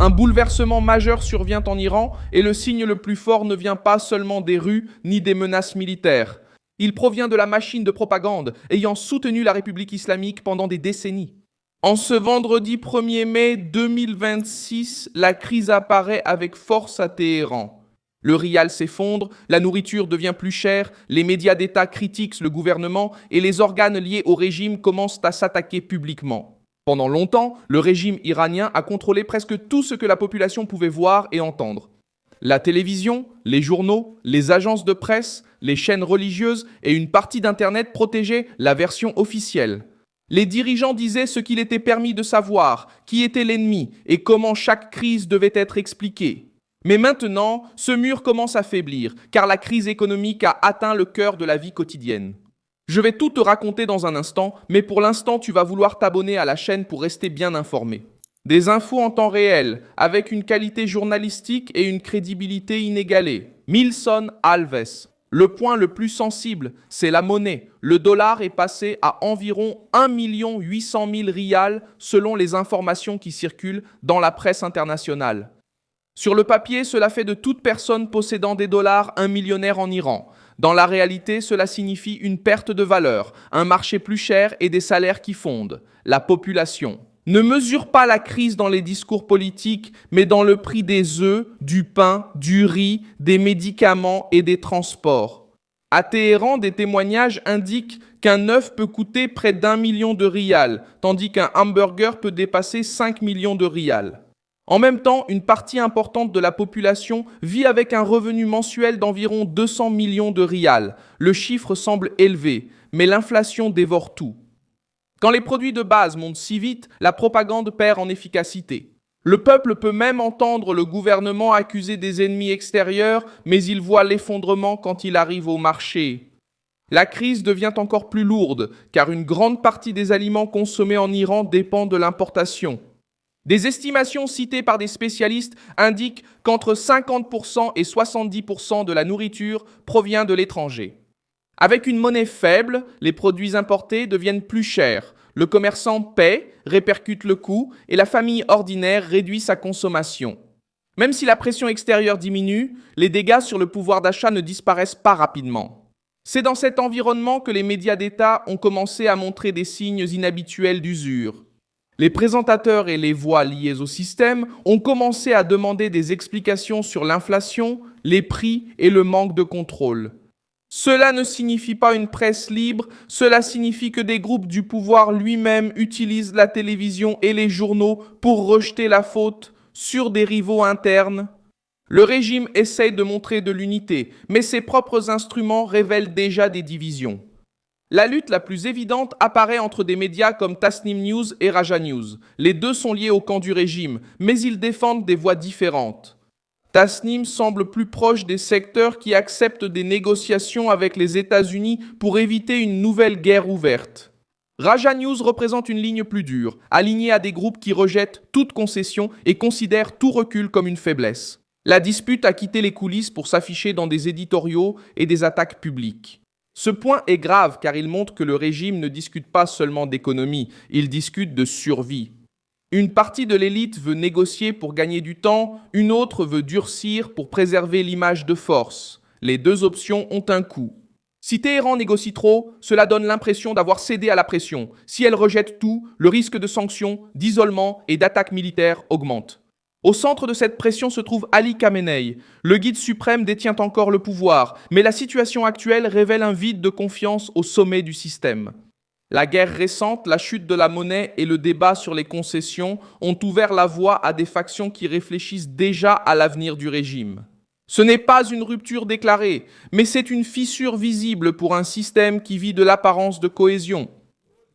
Un bouleversement majeur survient en Iran et le signe le plus fort ne vient pas seulement des rues ni des menaces militaires. Il provient de la machine de propagande ayant soutenu la République islamique pendant des décennies. En ce vendredi 1er mai 2026, la crise apparaît avec force à Téhéran. Le rial s'effondre, la nourriture devient plus chère, les médias d'État critiquent le gouvernement et les organes liés au régime commencent à s'attaquer publiquement. Pendant longtemps, le régime iranien a contrôlé presque tout ce que la population pouvait voir et entendre. La télévision, les journaux, les agences de presse, les chaînes religieuses et une partie d'Internet protégeaient la version officielle. Les dirigeants disaient ce qu'il était permis de savoir, qui était l'ennemi et comment chaque crise devait être expliquée. Mais maintenant, ce mur commence à faiblir, car la crise économique a atteint le cœur de la vie quotidienne. Je vais tout te raconter dans un instant, mais pour l'instant, tu vas vouloir t'abonner à la chaîne pour rester bien informé. Des infos en temps réel, avec une qualité journalistique et une crédibilité inégalée. Milson Alves. Le point le plus sensible, c'est la monnaie. Le dollar est passé à environ 1 800 000 rials selon les informations qui circulent dans la presse internationale. Sur le papier, cela fait de toute personne possédant des dollars un millionnaire en Iran. Dans la réalité, cela signifie une perte de valeur, un marché plus cher et des salaires qui fondent. La population ne mesure pas la crise dans les discours politiques, mais dans le prix des œufs, du pain, du riz, des médicaments et des transports. À Téhéran, des témoignages indiquent qu'un œuf peut coûter près d'1 million de rials, tandis qu'un hamburger peut dépasser 5 millions de rials. En même temps, une partie importante de la population vit avec un revenu mensuel d'environ 200 millions de rials. Le chiffre semble élevé, mais l'inflation dévore tout. Quand les produits de base montent si vite, la propagande perd en efficacité. Le peuple peut même entendre le gouvernement accuser des ennemis extérieurs, mais il voit l'effondrement quand il arrive au marché. La crise devient encore plus lourde, car une grande partie des aliments consommés en Iran dépend de l'importation. Des estimations citées par des spécialistes indiquent qu'entre 50% et 70% de la nourriture provient de l'étranger. Avec une monnaie faible, les produits importés deviennent plus chers. Le commerçant paie, répercute le coût et la famille ordinaire réduit sa consommation. Même si la pression extérieure diminue, les dégâts sur le pouvoir d'achat ne disparaissent pas rapidement. C'est dans cet environnement que les médias d'État ont commencé à montrer des signes inhabituels d'usure. Les présentateurs et les voix liées au système ont commencé à demander des explications sur l'inflation, les prix et le manque de contrôle. Cela ne signifie pas une presse libre, cela signifie que des groupes du pouvoir lui-même utilisent la télévision et les journaux pour rejeter la faute sur des rivaux internes. Le régime essaye de montrer de l'unité, mais ses propres instruments révèlent déjà des divisions. La lutte la plus évidente apparaît entre des médias comme Tasnim News et Raja News. Les deux sont liés au camp du régime, mais ils défendent des voix différentes. Tasnim semble plus proche des secteurs qui acceptent des négociations avec les États-Unis pour éviter une nouvelle guerre ouverte. Raja News représente une ligne plus dure, alignée à des groupes qui rejettent toute concession et considèrent tout recul comme une faiblesse. La dispute a quitté les coulisses pour s'afficher dans des éditoriaux et des attaques publiques. Ce point est grave car il montre que le régime ne discute pas seulement d'économie, il discute de survie. Une partie de l'élite veut négocier pour gagner du temps, une autre veut durcir pour préserver l'image de force. Les deux options ont un coût. Si Téhéran négocie trop, cela donne l'impression d'avoir cédé à la pression. Si elle rejette tout, le risque de sanctions, d'isolement et d'attaques militaires augmente. Au centre de cette pression se trouve Ali Khamenei. Le guide suprême détient encore le pouvoir, mais la situation actuelle révèle un vide de confiance au sommet du système. La guerre récente, la chute de la monnaie et le débat sur les concessions ont ouvert la voie à des factions qui réfléchissent déjà à l'avenir du régime. Ce n'est pas une rupture déclarée, mais c'est une fissure visible pour un système qui vit de l'apparence de cohésion.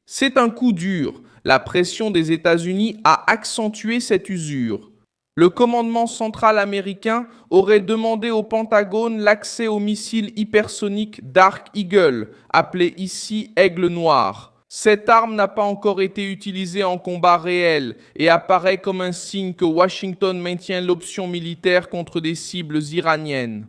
C'est un coup dur. La pression des États-Unis a accentué cette usure. Le commandement central américain aurait demandé au Pentagone l'accès au missile hypersonique Dark Eagle, appelé ici Aigle Noir. Cette arme n'a pas encore été utilisée en combat réel et apparaît comme un signe que Washington maintient l'option militaire contre des cibles iraniennes.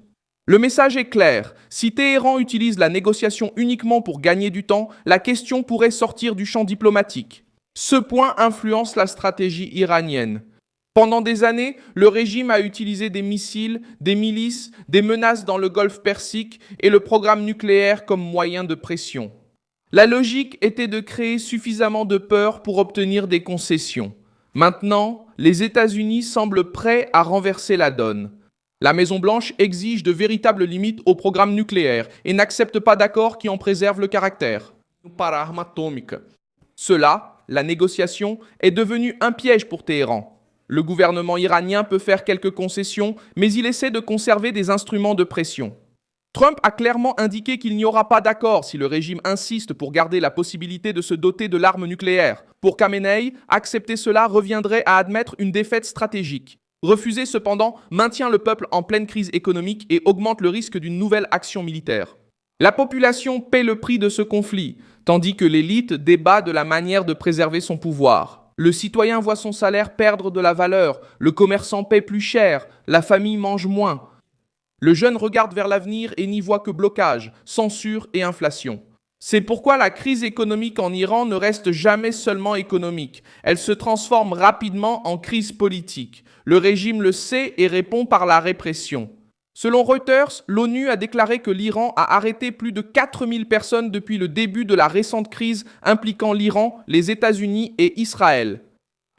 Le message est clair, si Téhéran utilise la négociation uniquement pour gagner du temps, la question pourrait sortir du champ diplomatique. Ce point influence la stratégie iranienne. Pendant des années, le régime a utilisé des missiles, des milices, des menaces dans le Golfe Persique et le programme nucléaire comme moyen de pression. La logique était de créer suffisamment de peur pour obtenir des concessions. Maintenant, les États-Unis semblent prêts à renverser la donne. La Maison-Blanche exige de véritables limites au programme nucléaire et n'accepte pas d'accords qui en préservent le caractère. Para arma atômica. Cela, la négociation, est devenu un piège pour Téhéran. Le gouvernement iranien peut faire quelques concessions, mais il essaie de conserver des instruments de pression. Trump a clairement indiqué qu'il n'y aura pas d'accord si le régime insiste pour garder la possibilité de se doter de l'arme nucléaire. Pour Khamenei, accepter cela reviendrait à admettre une défaite stratégique. Refuser cependant maintient le peuple en pleine crise économique et augmente le risque d'une nouvelle action militaire. La population paie le prix de ce conflit, tandis que l'élite débat de la manière de préserver son pouvoir. Le citoyen voit son salaire perdre de la valeur, le commerçant paie plus cher, la famille mange moins. Le jeune regarde vers l'avenir et n'y voit que blocage, censure et inflation. C'est pourquoi la crise économique en Iran ne reste jamais seulement économique. Elle se transforme rapidement en crise politique. Le régime le sait et répond par la répression. Selon Reuters, l'ONU a déclaré que l'Iran a arrêté plus de 4000 personnes depuis le début de la récente crise impliquant l'Iran, les États-Unis et Israël.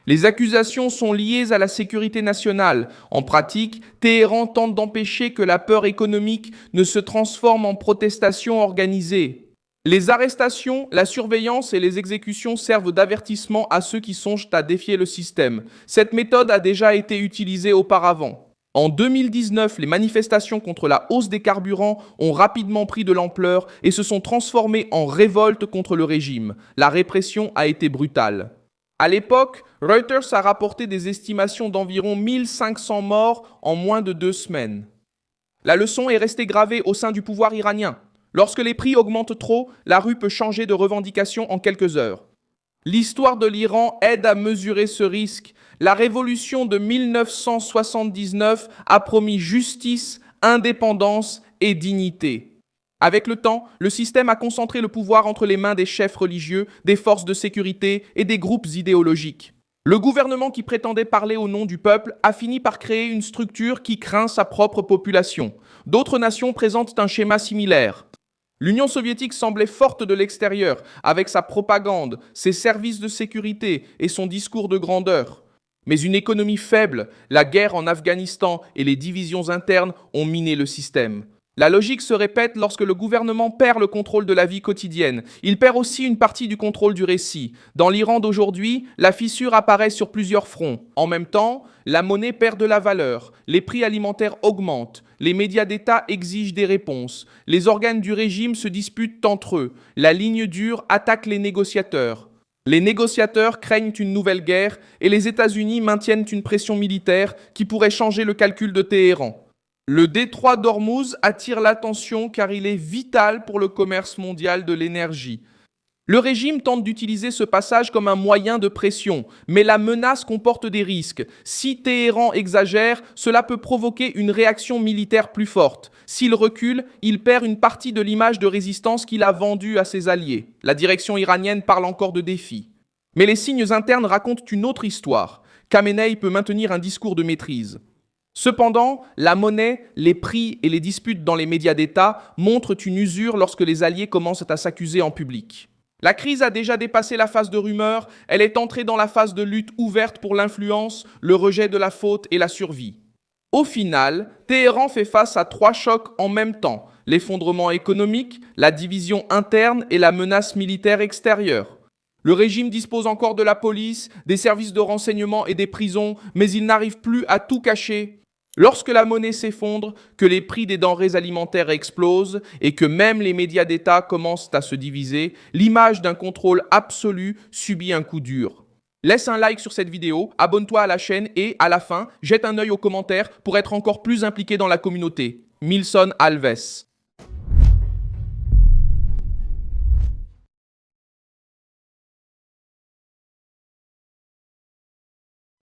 Les accusations sont liées à la sécurité nationale. En pratique, Téhéran tente d'empêcher que la peur économique ne se transforme en protestation organisée. Les arrestations, la surveillance et les exécutions servent d'avertissement à ceux qui songent à défier le système. Cette méthode a déjà été utilisée auparavant. En 2019, les manifestations contre la hausse des carburants ont rapidement pris de l'ampleur et se sont transformées en révolte contre le régime. La répression a été brutale. À l'époque, Reuters a rapporté des estimations d'environ 1500 morts en moins de 2 semaines. La leçon est restée gravée au sein du pouvoir iranien. Lorsque les prix augmentent trop, la rue peut changer de revendication en quelques heures. L'histoire de l'Iran aide à mesurer ce risque. La révolution de 1979 a promis justice, indépendance et dignité. Avec le temps, le système a concentré le pouvoir entre les mains des chefs religieux, des forces de sécurité et des groupes idéologiques. Le gouvernement qui prétendait parler au nom du peuple a fini par créer une structure qui craint sa propre population. D'autres nations présentent un schéma similaire. L'Union soviétique semblait forte de l'extérieur, avec sa propagande, ses services de sécurité et son discours de grandeur. Mais une économie faible, la guerre en Afghanistan et les divisions internes ont miné le système. La logique se répète lorsque le gouvernement perd le contrôle de la vie quotidienne. Il perd aussi une partie du contrôle du récit. Dans l'Iran d'aujourd'hui, la fissure apparaît sur plusieurs fronts. En même temps, la monnaie perd de la valeur, les prix alimentaires augmentent, les médias d'État exigent des réponses, les organes du régime se disputent entre eux, la ligne dure attaque les négociateurs. Les négociateurs craignent une nouvelle guerre et les États-Unis maintiennent une pression militaire qui pourrait changer le calcul de Téhéran. Le détroit d'Ormuz attire l'attention car il est vital pour le commerce mondial de l'énergie. Le régime tente d'utiliser ce passage comme un moyen de pression, mais la menace comporte des risques. Si Téhéran exagère, cela peut provoquer une réaction militaire plus forte. S'il recule, il perd une partie de l'image de résistance qu'il a vendue à ses alliés. La direction iranienne parle encore de défis. Mais les signes internes racontent une autre histoire. Khamenei peut maintenir un discours de maîtrise. Cependant, la monnaie, les prix et les disputes dans les médias d'État montrent une usure lorsque les alliés commencent à s'accuser en public. La crise a déjà dépassé la phase de rumeur, elle est entrée dans la phase de lutte ouverte pour l'influence, le rejet de la faute et la survie. Au final, Téhéran fait face à 3 chocs en même temps, l'effondrement économique, la division interne et la menace militaire extérieure. Le régime dispose encore de la police, des services de renseignement et des prisons, mais il n'arrive plus à tout cacher. Lorsque la monnaie s'effondre, que les prix des denrées alimentaires explosent et que même les médias d'État commencent à se diviser, l'image d'un contrôle absolu subit un coup dur. Laisse un like sur cette vidéo, abonne-toi à la chaîne et, à la fin, jette un œil aux commentaires pour être encore plus impliqué dans la communauté. Milson Alves.